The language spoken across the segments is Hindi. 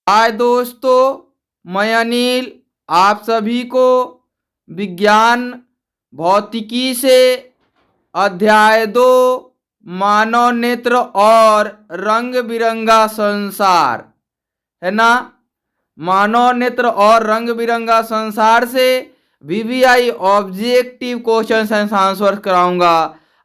हाय दोस्तों, मैं अनिल आप सभी को विज्ञान भौतिकी से अध्याय 2 मानव नेत्र और रंग बिरंगा संसार है ना। मानव नेत्र और रंग बिरंगा संसार से VVI objective question and answer कराऊंगा।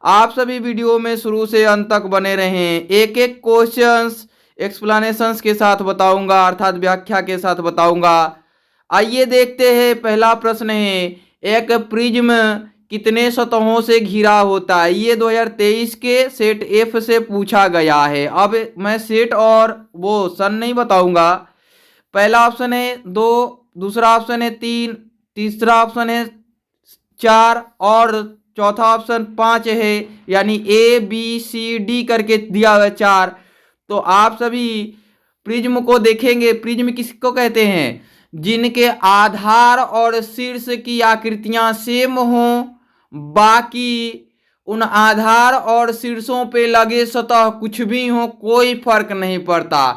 आप सभी वीडियो में शुरू से अंत तक बने रहें। एक एक क्वेश्चंस एक्सप्लेनेशंस के साथ बताऊंगा, अर्थात व्याख्या के साथ बताऊंगा। आइए देखते हैं। पहला प्रश्न है, एक प्रिज्म कितने सतहों से घिरा होता है? ये 2023 के सेट एफ से पूछा गया है। अब मैं सेट और वो सन नहीं बताऊंगा। पहला ऑप्शन है 2, दूसरा ऑप्शन है 3, तीसरा ऑप्शन है 4 और चौथा ऑप्शन 5 है। यानी ए बी सी डी करके दिया हुआ है 4। तो आप सभी प्रिज्म को देखेंगे। प्रिज्म किसको कहते हैं? जिनके आधार और शीर्ष की आकृतियां सेम हों, बाकी उन आधार और शीर्षों पे लगे सतह कुछ भी हो, कोई फर्क नहीं पड़ता।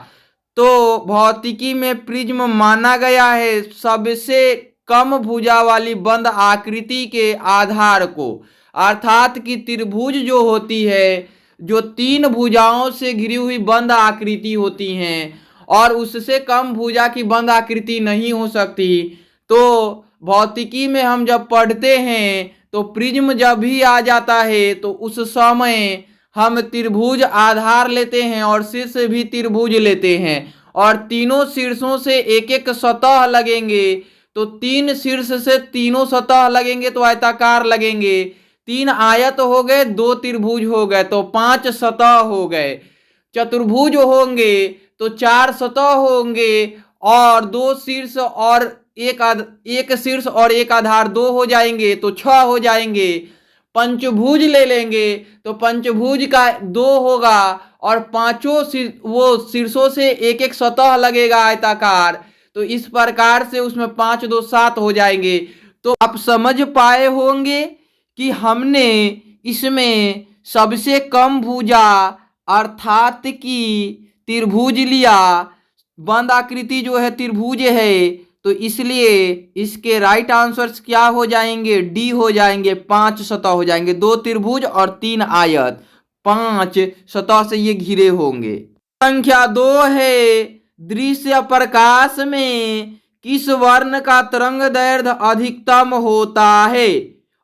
तो भौतिकी में प्रिज्म माना गया है सबसे कम भुजा वाली बंद आकृति के आधार को, अर्थात कि त्रिभुज जो होती है, जो 3 भुजाओं से घिरी हुई बंद आकृति होती हैं और उससे कम भुजा की बंद आकृति नहीं हो सकती। तो भौतिकी में हम जब पढ़ते हैं तो प्रिज्म जब भी आ जाता है तो उस समय हम त्रिभुज आधार लेते हैं और शीर्ष भी त्रिभुज लेते हैं और तीनों शीर्षों से एक एक सतह लगेंगे। तो 3 शीर्ष से तीनों सतह लगेंगे तो आयताकार लगेंगे। 3 आयत हो गए, 2 त्रिभुज हो गए तो 5 सतह हो गए। चतुर्भुज होंगे तो 4 सतह होंगे और 2 शीर्ष और एक शीर्ष और एक आधार 2 हो जाएंगे तो 6 हो जाएंगे। पंचभुज ले लेंगे तो पंचभुज का 2 होगा और पांचों वो शीर्षों से एक एक सतह लगेगा आयताकार। तो इस प्रकार से उसमें 5 2 7 हो जाएंगे। तो आप समझ पाए होंगे कि हमने इसमें सबसे कम भुजा अर्थात कि त्रिभुज लिया। बंद आकृति जो है त्रिभुज है, तो इसलिए इसके राइट आंसर्स क्या हो जाएंगे? डी हो जाएंगे। 5 सतह हो जाएंगे, 2 त्रिभुज और 3 आयत, 5 सतह से ये घिरे होंगे। संख्या 2 है, दृश्य प्रकाश में किस वर्ण का तरंग दैर्ध्य अधिकतम होता है?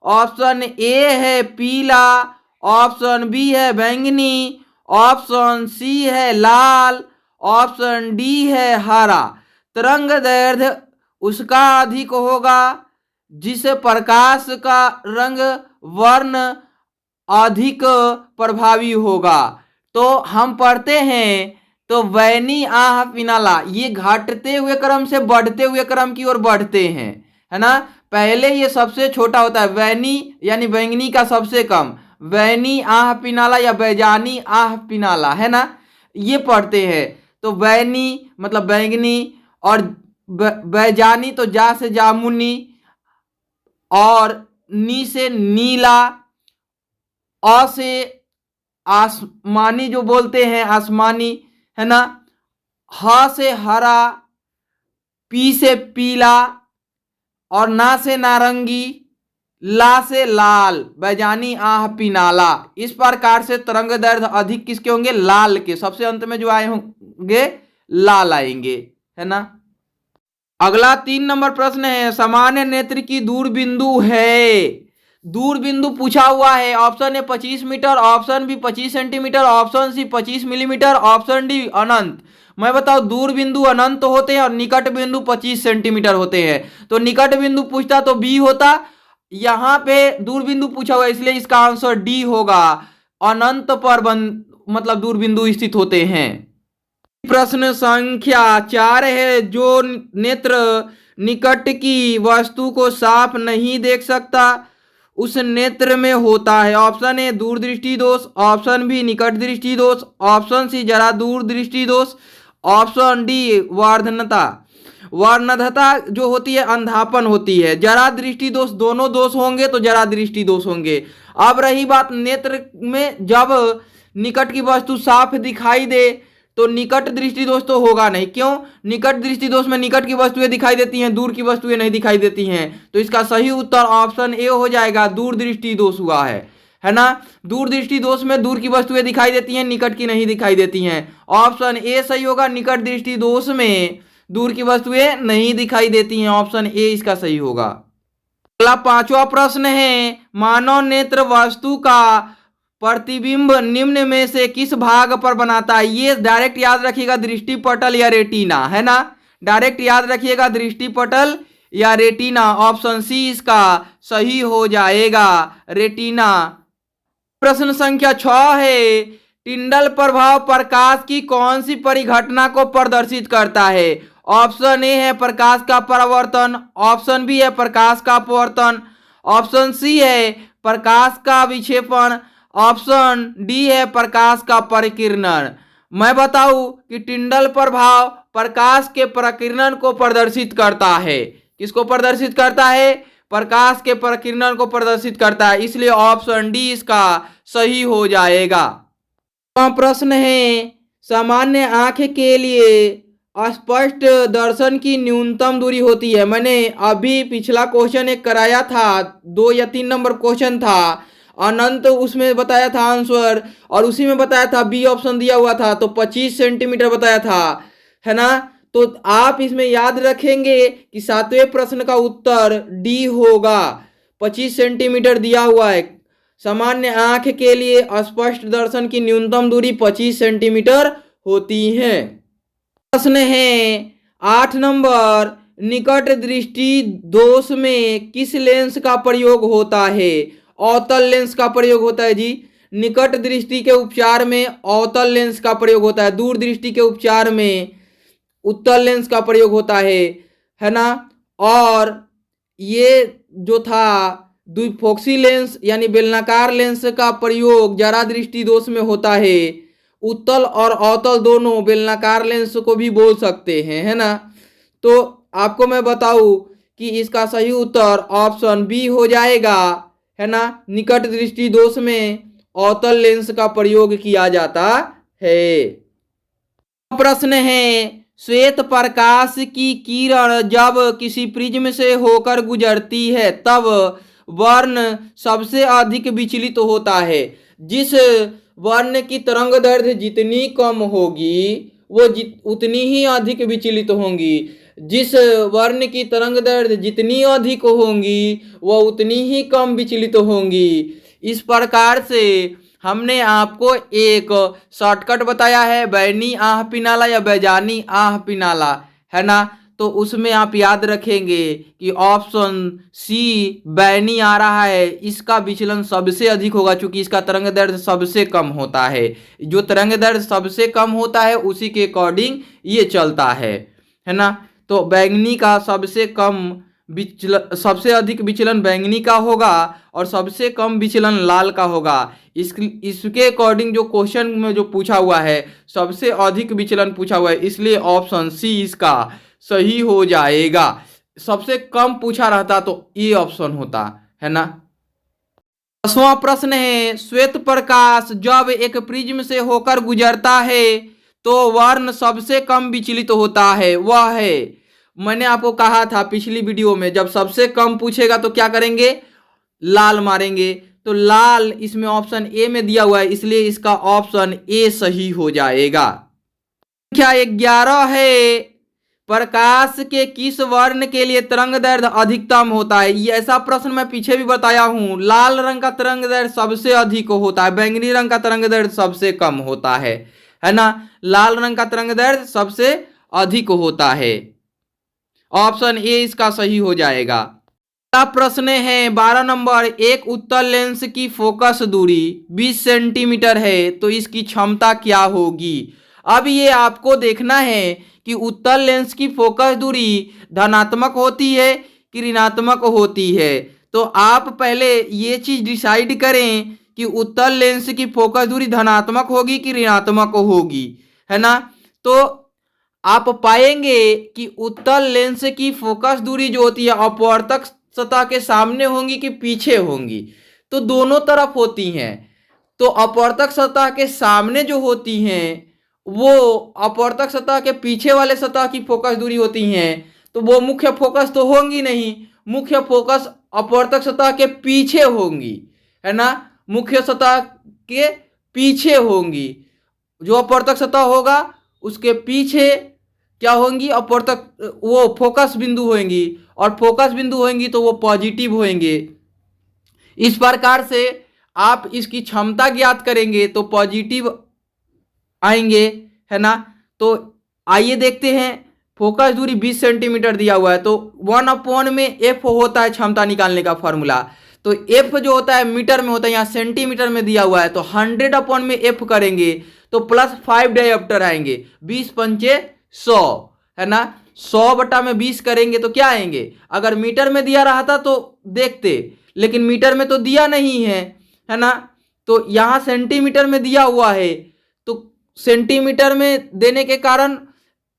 ऑप्शन ए है पीला, ऑप्शन बी है बैंगनी, ऑप्शन सी है लाल, ऑप्शन डी है हरा। तरंग दैर्ध्य उसका अधिक होगा जिस प्रकाश का रंग वर्ण अधिक प्रभावी होगा। तो हम पढ़ते हैं तो वैनी आह पिनाला, ये घटते हुए क्रम से बढ़ते हुए क्रम की ओर बढ़ते हैं, है ना। पहले ये सबसे छोटा होता है वैनी यानी बैंगनी का सबसे कम, वैनी आह पिनाला या बैजानी आह पिनाला, है ना। ये पढ़ते हैं तो वैनी मतलब बैंगनी और बैजानी तो जा से जामुनी और नी से नीला, अ से आसमानी जो बोलते हैं आसमानी, है ना। ह से हरा, पी से पीला और ना से नारंगी, ला से लाल, बैजानी आह पिनाला। इस प्रकार से तरंग दैर्ध्य अधिक किसके होंगे? लाल के। सबसे अंत में जो आए होंगे लाल आएंगे, है ना। अगला 3 नंबर प्रश्न है, सामान्य नेत्र की दूर बिंदु है। दूर बिंदु पूछा हुआ है। Option A 25 metre, option B 25 centimetre, option C 25 millimetre, option D अनंत। मैं बताऊं, दूर बिंदु अनंत होते हैं और निकट बिंदु 25 सेंटीमीटर होते हैं। तो निकट बिंदु पूछता तो बी होता, यहाँ पे दूर बिंदु पूछा हुआ है इसलिए इसका आंसर डी होगा। अनंत पर मतलब दूर बिंदु स्थित होते हैं। प्रश्न संख्या 4 है, जो नेत्र निकट की वस्तु को साफ नहीं देख सकता उस नेत्र में होता है। ऑप्शन ए दूरदृष्टि दोष, ऑप्शन बी निकट दृष्टि दोष, ऑप्शन सी जरा दूर दृष्टि दोष, ऑप्शन डी वर्धनता। वर्णधता जो होती है अंधापन होती है। जरा दृष्टि दोष दोनों दोष होंगे तो जरा दृष्टि दोष होंगे। अब रही बात नेत्र में, जब निकट की वस्तु साफ दिखाई दे तो निकट दृष्टि दोष तो होगा नहीं। क्यों? निकट दृष्टि दोष में निकट की वस्तुएं दिखाई देती हैं, दूर की वस्तुएं नहीं दिखाई देती हैं। तो इसका सही उत्तर ऑप्शन ए हो जाएगा, दूर दृष्टि दोष हुआ है ना। दूर दृष्टि दोष में दूर की वस्तुएं दिखाई देती हैं, निकट की नहीं दिखाई देती हैं। ऑप्शन ए सही होगा, निकट दृष्टि दोष में दूर की वस्तुएं नहीं दिखाई देती हैं। ऑप्शन ए इसका सही होगा। अगला 5वां प्रश्न है, मानव नेत्र वस्तु का प्रतिबिंब निम्न में से किस भाग पर बनाता है? ये डायरेक्ट याद रखिएगा, दृष्टि पटल या रेटिना, है ना। डायरेक्ट याद रखिएगा, दृष्टि पटल या रेटिना। ऑप्शन सी इसका सही हो जाएगा, रेटिना। प्रश्न संख्या 6 है, टिंडल प्रभाव प्रकाश की कौन सी परिघटना को प्रदर्शित करता है? ऑप्शन ए है प्रकाश का परावर्तन, ऑप्शन बी है प्रकाश का अपवर्तन, ऑप्शन सी है प्रकाश का विक्षेपण, ऑप्शन डी है प्रकाश का परिकिरणन। मैं बताऊं कि टिंडल प्रभाव प्रकाश के प्रकिरणन को प्रदर्शित करता है। किसको प्रदर्शित करता है? प्रकाश के प्रकिरणन को प्रदर्शित करता है, इसलिए ऑप्शन डी इसका सही हो जाएगा। प्रश्न है, सामान्य आंख के लिए स्पष्ट दर्शन की न्यूनतम दूरी होती है। मैंने अभी पिछला क्वेश्चन एक कराया था, 2 या 3 नंबर क्वेश्चन था, अनंत उसमें बताया था आंसर, और उसी में बताया था बी ऑप्शन दिया हुआ था, तो 25 सेंटीमीटर बताया था, है ना। तो आप इसमें याद रखेंगे कि 7वें प्रश्न का उत्तर डी होगा, 25 सेंटीमीटर दिया हुआ है। सामान्य आंख के लिए स्पष्ट दर्शन की न्यूनतम दूरी 25 सेंटीमीटर होती है। प्रश्न है 8 नंबर, निकट दृष्टि दोष में किस लेंस का प्रयोग होता है? अवतल लेंस का प्रयोग होता है जी। निकट दृष्टि के उपचार में अवतल लेंस का प्रयोग होता है, दूर दृष्टि के उपचार में उत्तल लेंस का प्रयोग होता है ना। और ये जो था द्विफोक्सी लेंस यानी बेलनाकार लेंस का प्रयोग जरा दृष्टि दोष में होता है। उत्तल और अवतल दोनों बेलनाकार लेंस को भी बोल सकते हैं, है ना। तो आपको मैं बताऊं कि इसका सही उत्तर ऑप्शन बी हो जाएगा, है ना। निकट दृष्टि दोष में अवतल लेंस का प्रयोग किया जाता है। प्रश्न है, श्वेत प्रकाश की किरण जब किसी प्रिज्म से होकर गुजरती है तब वर्ण सबसे अधिक विचलित होता है। जिस वर्ण की तरंग दैर्घ्य जितनी कम होगी वो उतनी ही अधिक विचलित होंगी। जिस वर्ण की तरंग दैर्घ्य जितनी अधिक होंगी वह उतनी ही कम विचलित होंगी। इस प्रकार से हमने आपको एक शॉर्टकट बताया है, बैनी आह पिनाला या बैजानी आह पिनाला, है ना। तो उसमें आप याद रखेंगे कि ऑप्शन सी बैनी आ रहा है, इसका विचलन सबसे अधिक होगा क्योंकि इसका तरंग दैर्घ्य सबसे कम होता है। जो तरंग दैर्घ्य सबसे कम होता है उसी के अकॉर्डिंग ये चलता है ना। तो बैंगनी का सबसे अधिक विचलन बैंगनी का होगा और सबसे कम विचलन लाल का होगा। इसके अकॉर्डिंग जो क्वेश्चन में जो पूछा हुआ है सबसे अधिक विचलन पूछा हुआ है, इसलिए ऑप्शन सी इसका सही हो जाएगा। सबसे कम पूछा रहता तो ये ऑप्शन होता, है ना। 10वां प्रश्न है, श्वेत प्रकाश जब एक प्रिज्म से होकर गुजरता है तो वर्ण सबसे कम विचलित होता है, वह है। मैंने आपको कहा था पिछली वीडियो में, जब सबसे कम पूछेगा तो क्या करेंगे? लाल मारेंगे। तो लाल इसमें ऑप्शन ए में दिया हुआ है, इसलिए इसका ऑप्शन ए सही हो जाएगा। संख्या 11 है, प्रकाश के किस वर्ण के लिए तरंग दैर्घ्य अधिकतम होता है? ये ऐसा प्रश्न मैं पीछे भी बताया हूं। लाल रंग का तरंग दैर्घ्य सबसे अधिक होता है, बैंगनी रंग का तरंग दैर्घ्य सबसे कम होता है ना। लाल रंग का तरंग दैर्घ्य सबसे अधिक होता है। ऑप्शन ए इसका सही हो जाएगा। अगला प्रश्न है 12 नंबर, एक उत्तल लेंस की फोकस दूरी 20 सेंटीमीटर है तो इसकी क्षमता क्या होगी? अब ये आपको देखना है कि उत्तल लेंस की फोकस दूरी धनात्मक होती है कि ऋणात्मक होती है। तो आप पहले ये चीज डिसाइड करें कि उत्तल लेंस की फोकस दूरी धनात्मक होगी कि ऋणात्मक होगी, है ना। तो आप पाएंगे कि उत्तल लेंस की फोकस दूरी जो होती है अपवर्तक सतह के सामने होंगी कि पीछे होंगी? तो दोनों तरफ होती हैं। तो अपवर्तक सतह के सामने जो होती हैं वो अपवर्तक सतह के पीछे वाले सतह की फोकस दूरी होती हैं, तो वो मुख्य फोकस तो होंगी नहीं, मुख्य फोकस अपवर्तक सतह के पीछे होंगी, है ना, मुख्य सतह के पीछे होंगी। जो अपवर्तक सतह होगा उसके पीछे क्या होंगी, अपवर्तक वो फोकस बिंदु होंगी, और फोकस बिंदु होंगी तो वो पॉजिटिव होंगे। इस प्रकार से आप इसकी क्षमता ज्ञात करेंगे तो पॉजिटिव आएंगे, है ना। तो आइए देखते हैं, फोकस दूरी 20 सेंटीमीटर दिया हुआ है, तो 1/में एफ होता है क्षमता निकालने का फॉर्मूला। तो एफ जो होता है मीटर में होता है, यहाँ सेंटीमीटर में दिया हुआ है, तो 100 में एफ करेंगे तो +5 डायोप्टर आएंगे, 20 पंचे 100, है ना। 100/20 करेंगे तो क्या आएंगे, अगर मीटर में दिया रहा था तो देखते, लेकिन मीटर में तो दिया नहीं है ना। तो यहाँ सेंटीमीटर में दिया हुआ है, तो सेंटीमीटर में देने के कारण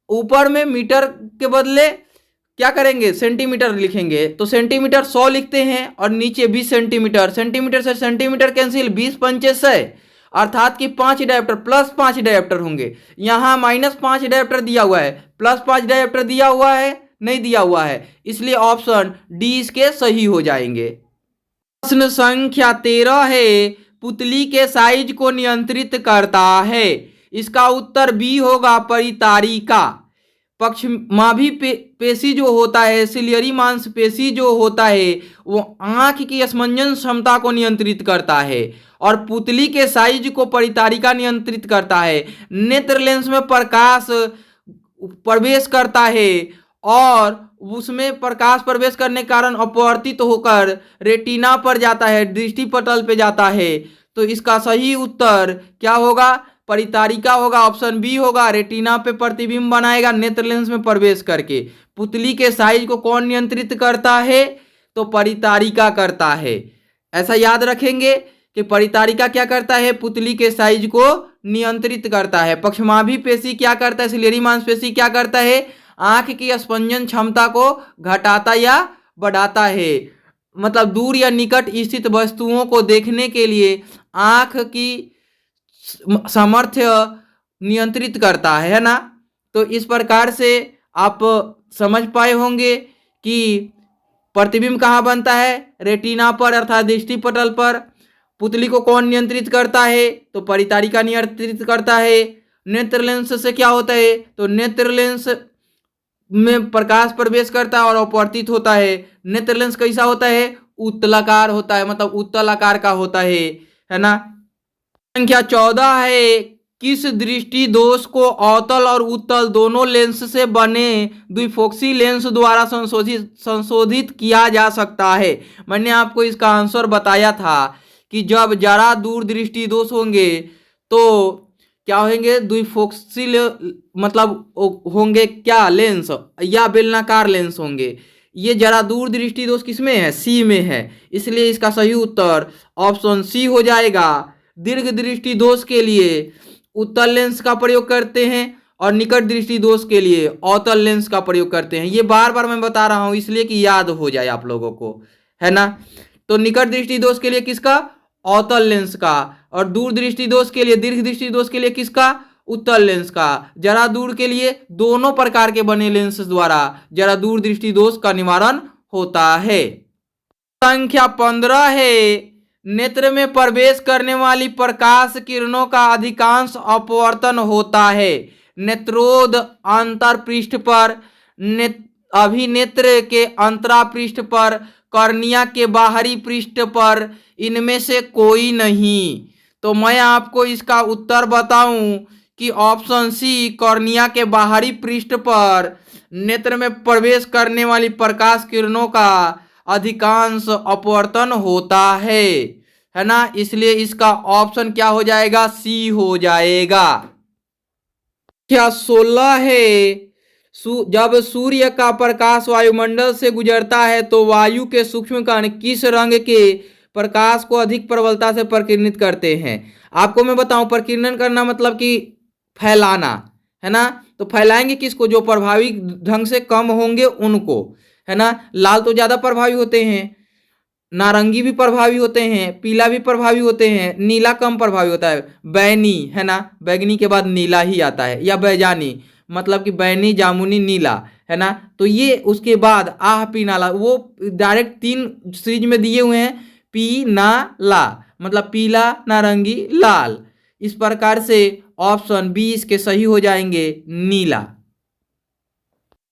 ऊपर में मीटर के बदले क्या करेंगे, सेंटीमीटर लिखेंगे, तो सेंटीमीटर 100 लिखते हैं और नीचे 20 सेंटीमीटर, सेंटीमीटर से सेंटीमीटर कैंसिल, 20 पंचे 100, अर्थात कि 5 डायोप्टर +5 डायोप्टर होंगे। यहाँ -5 डायोप्टर दिया हुआ है, +5 डायोप्टर दिया हुआ है, नहीं दिया हुआ है, इसलिए ऑप्शन डी इसके सही हो जाएंगे। प्रश्न संख्या 13 है, पुतली के साइज को नियंत्रित करता है। इसका उत्तर बी होगा, परितारिका। पक्षमाभी पेशी जो होता है, सिलियरी मांसपेशी जो होता है, वो आंख की स्पंजन क्षमता को नियंत्रित करता है, और पुतली के साइज को परितारिका नियंत्रित करता है। नेत्र लेंस में प्रकाश प्रवेश करता है और उसमें प्रकाश प्रवेश करने के कारण अपवर्तित होकर रेटिना पर जाता है, दृष्टि पटल पे जाता है। तो इसका सही उत्तर क्या होगा, परितारिका होगा, ऑप्शन बी होगा। रेटिना पे प्रतिबिंब बनाएगा नेत्र लेंस में प्रवेश करके। पुतली के साइज को कौन नियंत्रित करता है, तो परितारिका करता है। ऐसा याद रखेंगे कि परितारिका क्या करता है, पुतली के साइज को नियंत्रित करता है। पक्षमाभी पेशी क्या करता है, सिलियरी मांसपेशी क्या करता है, आंख की स्पंजन क्षमता को घटाता या बढ़ाता है। मतलब दूर या निकट स्थित वस्तुओं को देखने के लिए आंख की सामर्थ्य नियंत्रित करता है ना। तो इस प्रकार से आप समझ पाए होंगे कि प्रतिबिंब कहाँ बनता है, रेटिना पर अर्थात दृष्टि पटल पर। पुतली को कौन नियंत्रित करता है, तो परितारिका नियंत्रित करता है। नेत्र लेंस से क्या होता है, तो नेत्र लेंस में प्रकाश प्रवेश करता है और अपवर्तित होता है। नेत्र लेंस कैसा होता है, उत्तलाकार होता है, मतलब उत्तल आकार का होता है ना। संख्या 14 है, किस दृष्टि दोष को अवतल और उत्तल दोनों लेंस से बने द्विफोक्सी लेंस द्वारा संशोधित किया जा सकता है। मैंने आपको इसका आंसर बताया था कि जब जरा दूर दृष्टि दोष होंगे तो क्या होंगे, द्विफोक्सी मतलब होंगे क्या, लेंस या बेलनाकार लेंस होंगे। ये जरा दूर दृष्टि दोष किसमें है, सी में है, इसलिए इसका सही उत्तर ऑप्शन सी हो जाएगा। दीर्घ दृष्टि दोष के लिए उत्तल लेंस का प्रयोग करते हैं और निकट दृष्टि दोष के लिए अवतल लेंस का प्रयोग करते हैं। ये बार बार मैं बता रहा हूं इसलिए कि याद हो जाए आप लोगों को, है ना। तो निकट दृष्टि दोष के लिए किसका, अवतल लेंस का, और दूर दृष्टि दोष के लिए, दीर्घ दृष्टि दोष के लिए किसका, उत्तल लेंस का। जरा दूर के लिए दोनों प्रकार के बने लेंस द्वारा जरा दूर दृष्टि दोष का निवारण होता है। संख्या 15 है, नेत्र में प्रवेश करने वाली प्रकाश किरणों का अधिकांश अपवर्तन होता है। नेत्रोद अंतर पृष्ठ पर, अभिनेत्र के अंतरा पृष्ठ पर, कॉर्निया के बाहरी पृष्ठ पर, इनमें से कोई नहीं। तो मैं आपको इसका उत्तर बताऊं कि ऑप्शन सी, कॉर्निया के बाहरी पृष्ठ पर नेत्र में प्रवेश करने वाली प्रकाश किरणों का अधिकांश अपवर्तन होता है ना। इसलिए इसका ऑप्शन क्या हो जाएगा, सी हो जाएगा। क्या 16 है, जब सूर्य का प्रकाश वायुमंडल से गुजरता है तो वायु के सूक्ष्म कण किस रंग के प्रकाश को अधिक प्रबलता से प्रकीर्णित करते हैं। आपको मैं बताऊं, प्रकीर्णन करना मतलब कि फैलाना, है ना। तो फैलाएंगे किसको, जो प्रभावी ढंग से कम होंगे उनको, है ना। लाल तो ज्यादा प्रभावी होते हैं, नारंगी भी प्रभावी होते हैं, पीला भी प्रभावी होते हैं, नीला कम प्रभावी होता है। बैनी है ना, बैगनी के बाद नीला ही आता है, या बैजानी, मतलब कि बैनी, जामुनी, नीला है ना। तो ये उसके बाद आह पी नाला, वो डायरेक्ट 3 सीरीज में दिए हुए हैं, पी ना ला, मतलब पीला, नारंगी, लाल। इस प्रकार से ऑप्शन बी इसके सही हो जाएंगे, नीला।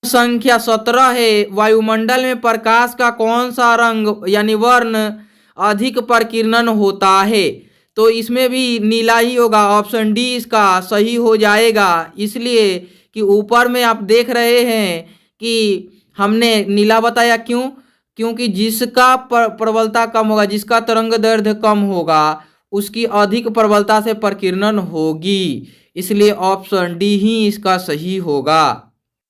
संख्या 17 है, वायुमंडल में प्रकाश का कौन सा रंग यानी वर्ण अधिक प्रकीर्णन होता है? तो इसमें भी नीला ही होगा, ऑप्शन डी इसका सही हो जाएगा। इसलिए कि ऊपर में आप देख रहे हैं कि हमने नीला बताया, क्यों? क्योंकि जिसका प्रबलता कम होगा, जिसका तरंग दैर्ध्य कम होगा, उसकी अधिक प्रबलता से प्रकीर्णन होगी। इसलिए ऑप्शन डी ही इसका सही होगा।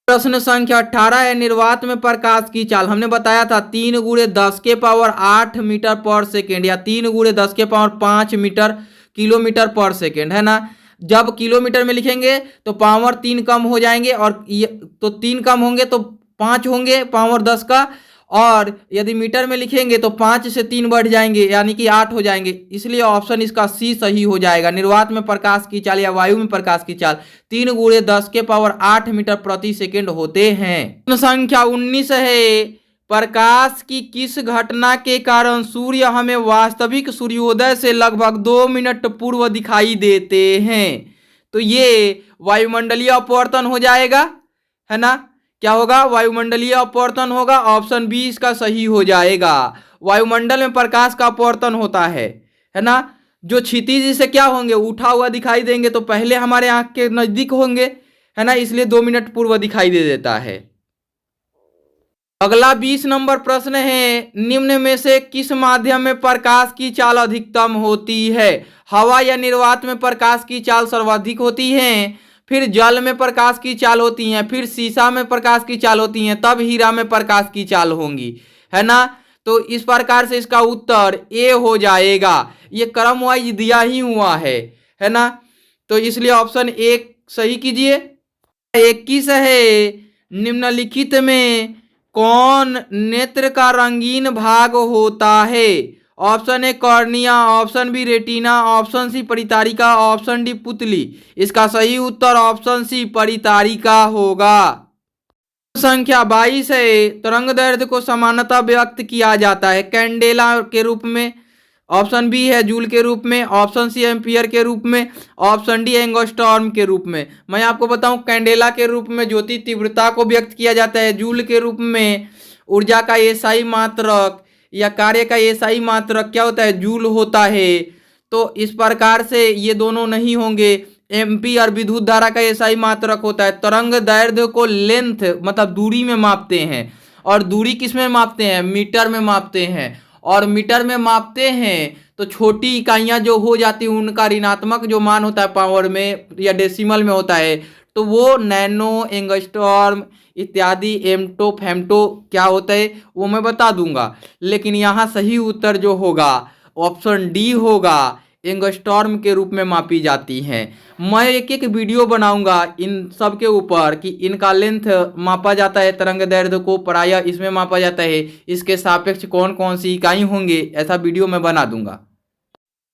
प्रश्न संख्या 18 है, निर्वात में प्रकाश की चाल। हमने बताया था 3 × 10⁸ मीटर पर सेकेंड, या 3 × 10⁵ मीटर किलोमीटर पर सेकेंड, है ना। जब किलोमीटर में लिखेंगे तो पावर 3 कम हो जाएंगे, और तो 3 कम होंगे तो 5 होंगे पावर 10 का, और यदि मीटर में लिखेंगे तो 5 से 3 बढ़ जाएंगे, यानी कि 8 हो जाएंगे। इसलिए ऑप्शन इसका सी सही हो जाएगा। निर्वात में प्रकाश की चाल या वायु में प्रकाश की चाल 3 × 10⁸ मीटर प्रति सेकेंड होते हैं। संख्या 19 है, प्रकाश की किस घटना के कारण सूर्य हमें वास्तविक सूर्योदय से लगभग 2 मिनट पूर्व दिखाई देते हैं? तो ये वायुमंडलीय अपवर्तन हो जाएगा, है ना। क्या होगा? वायुमंडलीय अपवर्तन होगा। ऑप्शन बी इसका सही हो जाएगा। वायुमंडल में प्रकाश का अपवर्तन होता है ना। जो क्षितिज से क्या होंगे, उठा हुआ दिखाई देंगे, तो पहले हमारे आंख के नजदीक होंगे, है ना, इसलिए 2 मिनट पूर्व दिखाई दे देता है। अगला 20 नंबर प्रश्न है, निम्न में से किस माध्यम में प्रकाश की चाल अधिकतम होती है? हवा या निर्वात में प्रकाश की चाल सर्वाधिक होती है, फिर जल में प्रकाश की चाल होती हैं, फिर शीशा में प्रकाश की चाल होती हैं, तब हीरा में प्रकाश की चाल होंगी, है ना। तो इस प्रकार से इसका उत्तर ए हो जाएगा। ये क्रम वाइज दिया ही हुआ है ना। तो इसलिए ऑप्शन ए सही कीजिए। 21 है, निम्नलिखित में कौन नेत्र का रंगीन भाग होता है? Option A cornea, option B retina, option C परितारिका, ऑप्शन डी पुतली। इसका सही उत्तर ऑप्शन सी परितारिका होगा। संख्या 22 है, तरंग दैर्ध्य को समानतः व्यक्त किया जाता है कैंडेला के रूप में, ऑप्शन बी है जूल के रूप में, ऑप्शन सी एम्पियर के रूप में, ऑप्शन डी एंगस्ट्रॉम के रूप में। मैं आपको बताऊं, कैंडेला के रूप में ज्योति तीव्रता को व्यक्त किया जाता है, जूल के रूप में ऊर्जा का एसआई मात्रक या कार्य का एसआई मात्रक क्या होता है, जूल होता है। तो इस प्रकार से ये दोनों नहीं होंगे। एम्पियर विद्युत धारा का एसआई मात्रक होता है। तरंग दैर्ध्य को लेंथ मतलब दूरी में मापते हैं, और दूरी किस में मापते हैं, मीटर में मापते हैं। और मीटर में मापते हैं तो छोटी इकाइयां जो हो जाती हैं उनका ऋणात्मक जो मान होता है पावर में या डेसिमल में होता है, तो वो नैनो, एंगस्ट्रॉम इत्यादि, एमटो, फेमटो क्या होता है वो मैं बता दूंगा। लेकिन यहाँ सही उत्तर जो होगा ऑप्शन डी होगा, एंगस्ट्रॉम के रूप में मापी जाती हैं। मैं एक एक वीडियो बनाऊंगा इन सब के ऊपर कि इनका लेंथ मापा जाता है, तरंग दैर्ध्य को प्रायः इसमें मापा जाता है, इसके सापेक्ष कौन कौन सी इकाई होंगे, ऐसा वीडियो मैं बना दूंगा।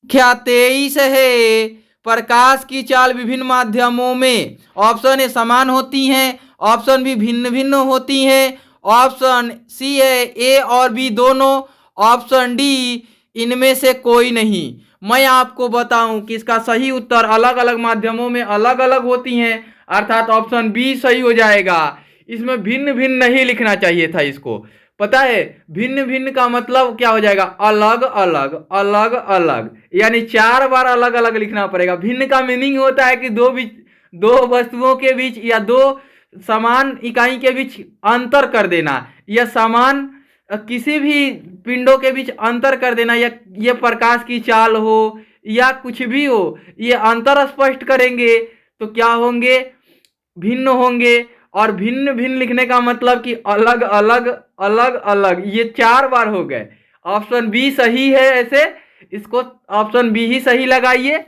संख्या 23 है, प्रकाश की चाल विभिन्न माध्यमों में ऑप्शन ए समान होती हैं, ऑप्शन बी भिन्न भिन्न होती हैं, ऑप्शन सी है ए और बी दोनों, ऑप्शन डी इनमें से कोई नहीं। मैं आपको बताऊं कि इसका सही उत्तर अलग अलग माध्यमों में अलग अलग होती हैं, अर्थात ऑप्शन बी सही हो जाएगा। इसमें भिन्न भिन्न नहीं लिखना चाहिए था इसको, पता है भिन्न भिन्न का मतलब क्या हो जाएगा, अलग अलग अलग अलग, यानी 4 बार अलग अलग लिखना पड़ेगा। भिन्न का मीनिंग होता है कि दो वस्तुओं के बीच या 2 समान इकाई के बीच अंतर कर देना, या समान किसी भी पिंडों के बीच अंतर कर देना, या ये प्रकाश की चाल हो या कुछ भी हो, ये अंतर स्पष्ट करेंगे तो क्या होंगे, भिन्न होंगे। और भिन्न भिन्न लिखने का मतलब कि अलग अलग अलग अलग, ये 4 बार हो गए। ऑप्शन बी सही है, ऐसे इसको ऑप्शन बी ही सही लगाइए।